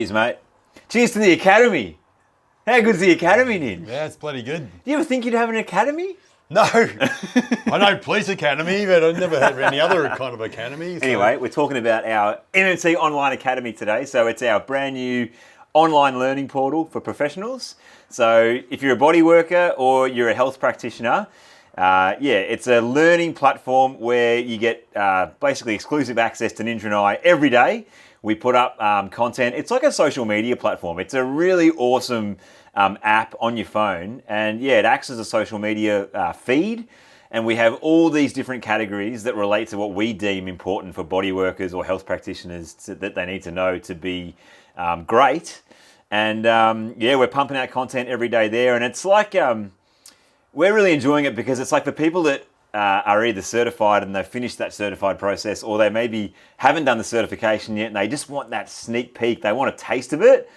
Cheers, mate. Cheers to the academy. How good's the academy, Nin? Yeah, it's bloody good. Do you ever think you'd have an academy? No, I know police academy, but I've never heard of any other kind of academy. So. Anyway, we're talking about our MMT Online Academy today. So it's our brand new online learning portal for professionals. So if you're a body worker or you're a health practitioner, it's a learning platform where you get basically exclusive access to Ninja and I every day. We put up content. It's like a social media platform. It's a really awesome app on your phone. And it acts as a social media feed. And we have all these different categories that relate to what we deem important for body workers or health practitioners that they need to know to be great. And we're pumping out content every day there. And it's like, we're really enjoying it because it's like the people that are either certified and they've finished that certified process, or they maybe haven't done the certification yet and they just want that sneak peek. They want a taste of it.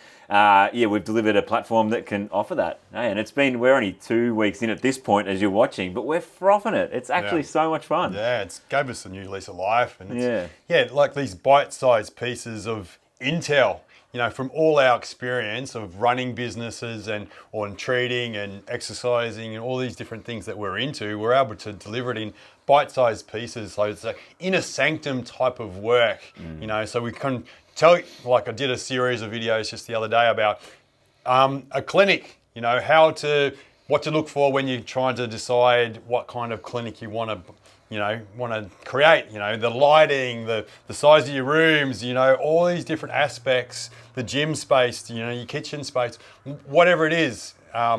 We've delivered a platform that can offer that. And we're only 2 weeks in at this point as you're watching, but we're frothing it. It's actually so much fun. Yeah, it's gave us a new lease of life. And it's, like these bite-sized pieces of intel, from all our experience of running businesses and treating and exercising and all these different things that we're into, we're able to deliver it in bite-sized pieces. So it's an inner sanctum type of work, so we can tell, like I did a series of videos just the other day about a clinic, what to look for when you're trying to decide what kind of clinic you want to create, the lighting, the size of your rooms, all these different aspects, the gym space, your kitchen space, whatever it is,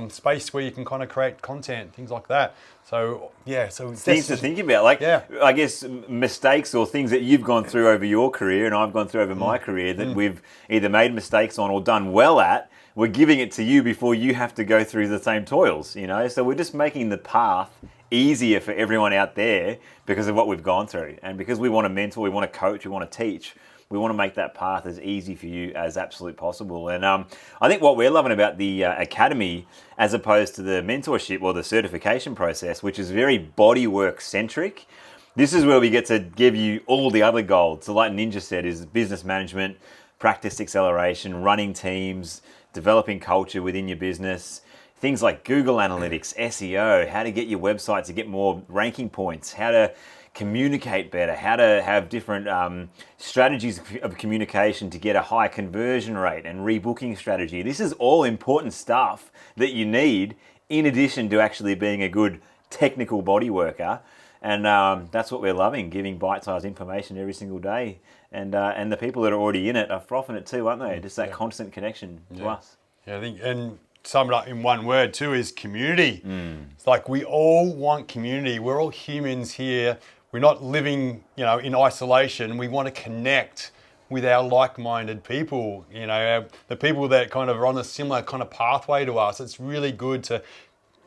space where you can kind of create content, things like that. So, things to think about, I guess mistakes or things that you've gone through over your career and I've gone through over my career that we've either made mistakes on or done well at. We're giving it to you before you have to go through the same toils, So we're just making the path easier for everyone out there because of what we've gone through. And because we want to mentor, we want to coach, we want to teach, we want to make that path as easy for you as absolutely possible. And I think what we're loving about the academy, as opposed to the mentorship or the certification process, which is very bodywork centric, this is where we get to give you all the other gold. So like Ninja said, is business management, practice acceleration, running teams, developing culture within your business, things like Google Analytics, SEO, how to get your website to get more ranking points, how to communicate better, how to have different strategies of communication to get a high conversion rate and rebooking strategy. This is all important stuff that you need in addition to actually being a good technical body worker. And that's what we're loving, giving bite-sized information every single day. And the people that are already in it are frothing it too, aren't they? Just that constant connection to us. Yeah, I think, and sum it up in one word too, is community. It's like we all want community. We're all humans here. We're not living, in isolation. We want to connect with our like-minded people, the people that kind of are on a similar kind of pathway to us. It's really good to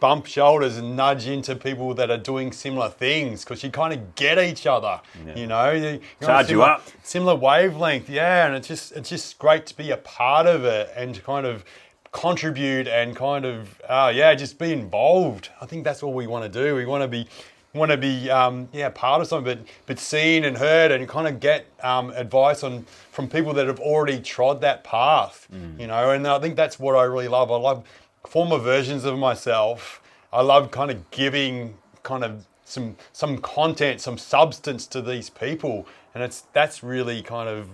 bump shoulders and nudge into people that are doing similar things because you kind of get each other, You're Charge you up. Similar wavelength, and it's just great to be a part of it and to kind of contribute and kind of, just be involved. I think that's all we want to do. We want to be part of something, but seen and heard and kind of get advice from people that have already trod that path, and I think that's what I really love. I love former versions of myself. I love kind of giving kind of some content, some substance to these people, and that's really kind of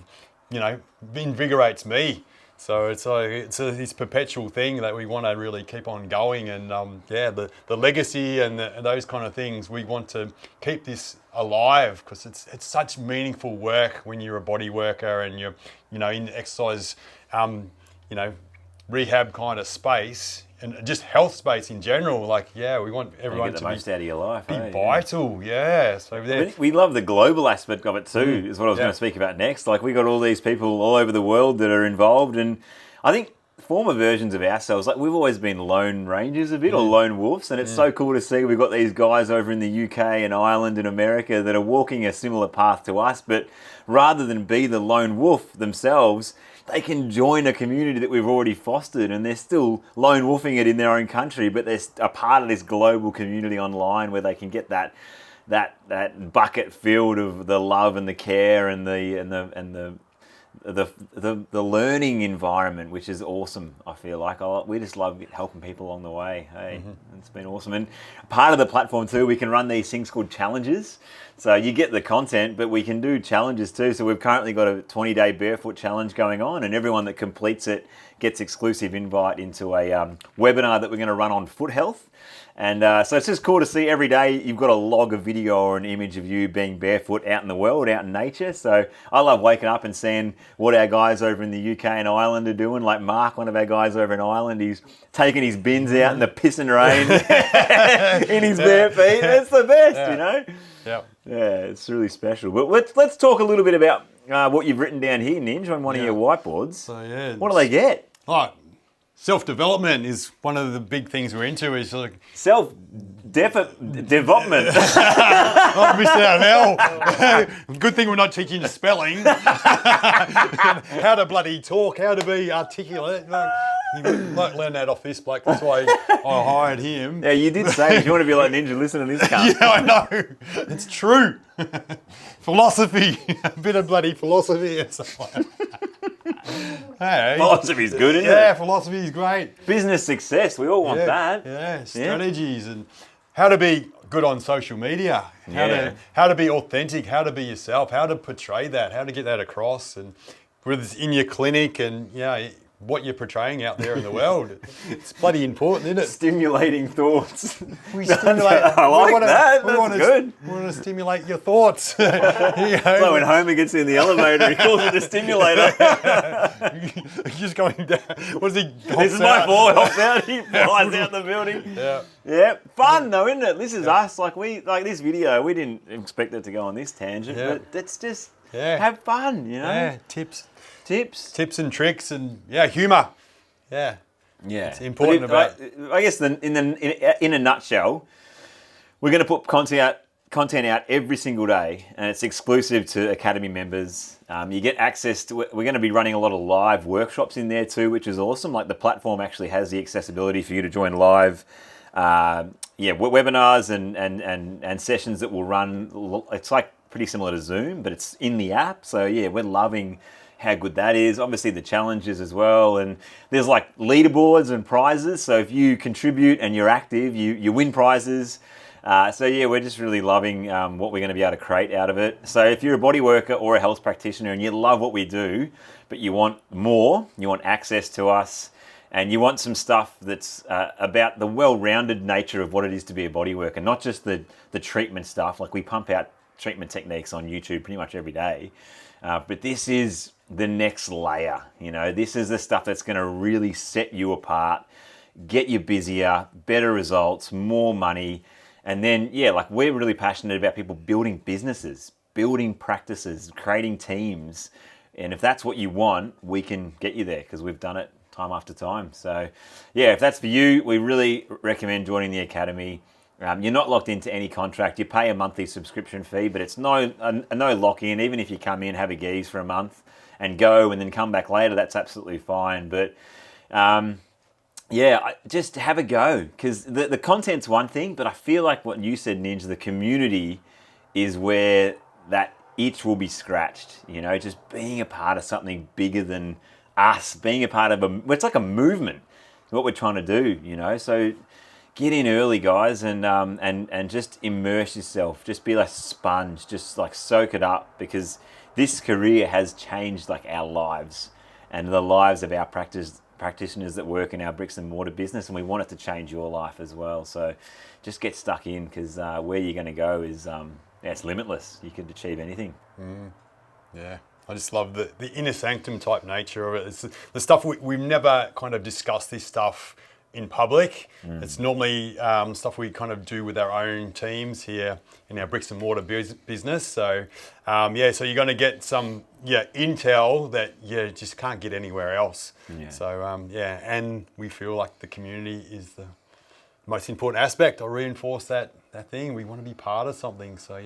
invigorates me. So it's this perpetual thing that we want to really keep on going, and the legacy and those kind of things, we want to keep this alive because it's such meaningful work when you're a body worker and you're in exercise rehab kind of space and just health space in general. We want everyone to get the to most out of your life. Be vital. So we love the global aspect of it too. Is what I was going to speak about next. Like we got all these people all over the world that are involved, and I think former versions of ourselves, like we've always been lone rangers a bit or lone wolves, and it's so cool to see we've got these guys over in the UK and Ireland and America that are walking a similar path to us, but rather than be the lone wolf themselves, they can join a community that we've already fostered, and they're still lone wolfing it in their own country, but they're a part of this global community online where they can get that bucket filled of the love and the care and the the learning environment, which is awesome. I feel like we just love helping people along the way. Hey, it's been awesome. And part of the platform too, we can run these things called challenges. So you get the content, but we can do challenges too. So we've currently got a 20-day barefoot challenge going on, and everyone that completes it gets exclusive invite into a webinar that we're going to run on foot health. And so it's just cool to see every day you've got a log, a video or an image of you being barefoot out in the world, out in nature. So I love waking up and seeing what our guys over in the UK and Ireland are doing. Like Mark, one of our guys over in Ireland, he's taking his bins out in the piss and rain in his bare feet. It's the best, you know? Yeah, it's really special. But let's talk a little bit about what you've written down here, Ninja, on one of your whiteboards. So yeah, what do they get? Oh, self-development is one of the big things we're into. Is like development. I missed out now. Good thing we're not teaching you spelling. How to bloody talk, how to be articulate. You might learn that off this bloke. That's why I hired him. Yeah, you did say if you want to be like Ninja, listen to this cunt. Yeah, I know. It's true. Philosophy. A bit of bloody philosophy or something. Hey, Philosophy's good, isn't it? Yeah, philosophy is great. Business success, we all want that. Yeah, strategies and how to be good on social media, how to be authentic, how to be yourself, how to portray that, how to get that across, and whether it's in your clinic and what you're portraying out there in the world. It's bloody important, isn't it? Stimulating thoughts. We stimulate. I like that. That's good. We want to stimulate your thoughts. So when Homer gets in the elevator, he calls it a stimulator. He's just going down. What is he? This is my fault. Hops out. He flies out the building. Yeah. Fun though, isn't it? This is us. Like this video. We didn't expect it to go on this tangent, but let's just have fun. You know. Yeah. Tips and tricks and humour. Yeah. It's important I guess in a nutshell, we're going to put content out every single day, and it's exclusive to Academy members. You get access to. We're going to be running a lot of live workshops in there too, which is awesome. Like the platform actually has the accessibility for you to join live. Webinars and sessions that will run. It's like pretty similar to Zoom, but it's in the app. So we're loving how good that is. Obviously the challenges as well, and there's like leaderboards and prizes. So if you contribute and you're active, you win prizes. We're just really loving what we're going to be able to create out of it. So if you're a body worker or a health practitioner and you love what we do, but you want more, you want access to us, and you want some stuff that's about the well-rounded nature of what it is to be a body worker, not just the treatment stuff. Like we pump out treatment techniques on YouTube pretty much every day. But this is the next layer, this is the stuff that's going to really set you apart, get you busier, better results, more money. And then, we're really passionate about people building businesses, building practices, creating teams. And if that's what you want, we can get you there because we've done it time after time. So, if that's for you, we really recommend joining the Academy. You're not locked into any contract. You pay a monthly subscription fee, but it's no lock-in. Even if you come in, have a geese for a month and go and then come back later, that's absolutely fine. But just have a go because the content's one thing, but I feel like what you said, Ninja, the community is where that itch will be scratched. Just being a part of something bigger than us, being a part of it's like a movement, what we're trying to do, So get in early, guys, and just immerse yourself. Just be like a sponge. Just like soak it up because this career has changed like our lives and the lives of our practitioners that work in our bricks and mortar business, and we want it to change your life as well. So just get stuck in because where you're going to go is it's limitless. You could achieve anything. Yeah. I just love the inner sanctum type nature of it. It's the stuff we've never kind of discussed this stuff in public. It's normally stuff we kind of do with our own teams here in our bricks and mortar business. So, so you're going to get some intel that you just can't get anywhere else. Yeah. So, and we feel like the community is the most important aspect. I'll reinforce that thing. We want to be part of something. So,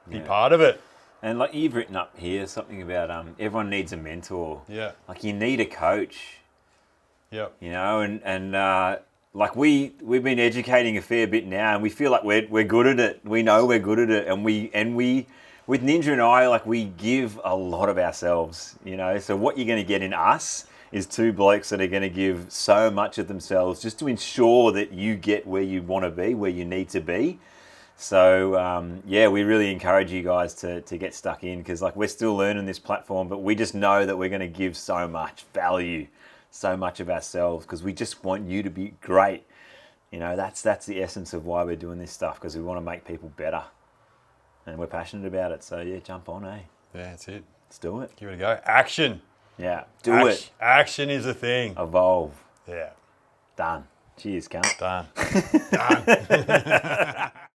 be part of it. And like you've written up here something about everyone needs a mentor. Yeah. Like you need a coach. Yep. Like we've been educating a fair bit now, and we feel like we're good at it. We know we're good at it, and we with Ninja and I, like, we give a lot of ourselves, you know. So what you're going to get in us is two blokes that are going to give so much of themselves just to ensure that you get where you want to be, where you need to be. So yeah, we really encourage you guys to get stuck in, because like we're still learning this platform, but we just know that we're going to give so much value, so much of ourselves, because we just want you to be great. You know, that's the essence of why we're doing this stuff, because we want to make people better, and we're passionate about it. So yeah, jump on, eh? Yeah, that's it. Let's do it. Give it a go. Action. Yeah, do it. Action is a thing. Evolve. Yeah. Done. Cheers, cunt. Done. Done.